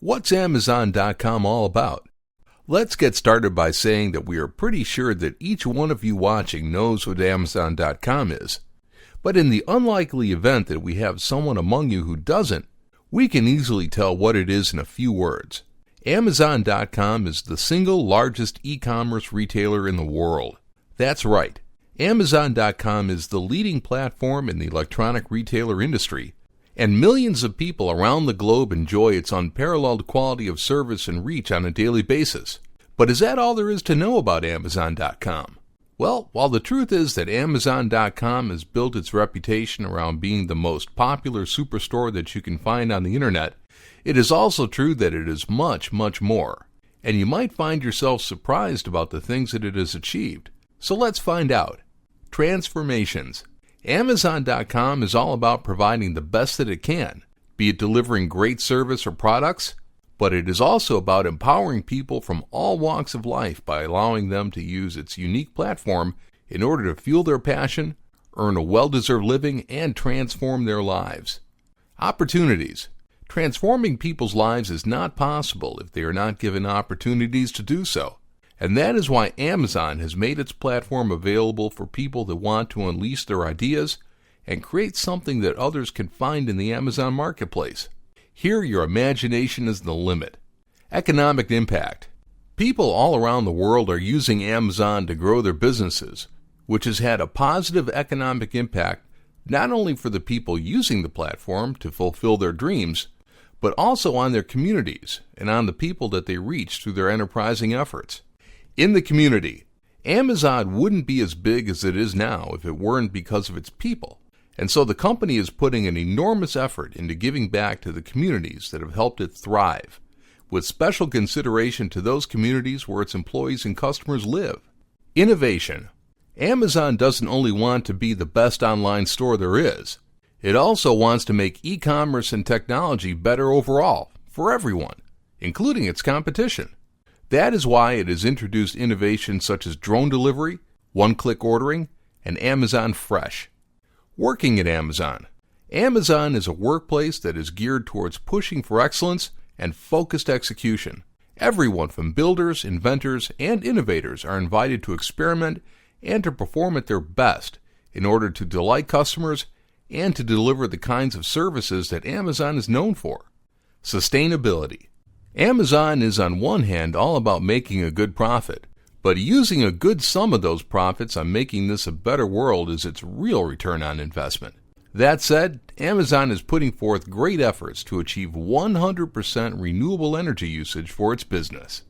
What's Amazon.com all about? Let's get started by saying that we are pretty sure that each one of you watching knows what Amazon.com is. But in the unlikely event that we have someone among you who doesn't, we can easily tell what it is in a few words. Amazon.com is the single largest e-commerce retailer in the world. That's right. Amazon.com is the leading platform in the electronic retailer industry, and millions of people around the globe enjoy its unparalleled quality of service and reach on a daily basis. But is that all there is to know about Amazon.com? Well, while the truth is that Amazon.com has built its reputation around being the most popular superstore that you can find on the internet, it is also true that it is much, much more. And you might find yourself surprised about the things that it has achieved. So let's find out. Transformations. Amazon.com is all about providing the best that it can, be it delivering great service or products, but it is also about empowering people from all walks of life by allowing them to use its unique platform in order to fuel their passion, earn a well-deserved living, and transform their lives. Opportunities. Transforming people's lives is not possible if they are not given opportunities to do so. And that is why Amazon has made its platform available for people that want to unleash their ideas and create something that others can find in the Amazon marketplace. Here, your imagination is the limit. Economic impact. People all around the world are using Amazon to grow their businesses, which has had a positive economic impact not only for the people using the platform to fulfill their dreams, but also on their communities and on the people that they reach through their enterprising efforts. In the community, Amazon wouldn't be as big as it is now if it weren't because of its people, and so the company is putting an enormous effort into giving back to the communities that have helped it thrive, with special consideration to those communities where its employees and customers live. Innovation. Amazon doesn't only want to be the best online store there is, it also wants to make e-commerce and technology better overall, for everyone, including its competition. That is why it has introduced innovations such as drone delivery, one-click ordering, and Amazon Fresh. Working at Amazon. Amazon is a workplace that is geared towards pushing for excellence and focused execution. Everyone from builders, inventors, and innovators are invited to experiment and to perform at their best in order to delight customers and to deliver the kinds of services that Amazon is known for. Sustainability. Amazon is on one hand all about making a good profit, but using a good sum of those profits on making this a better world is its real return on investment. That said, Amazon is putting forth great efforts to achieve 100% renewable energy usage for its business.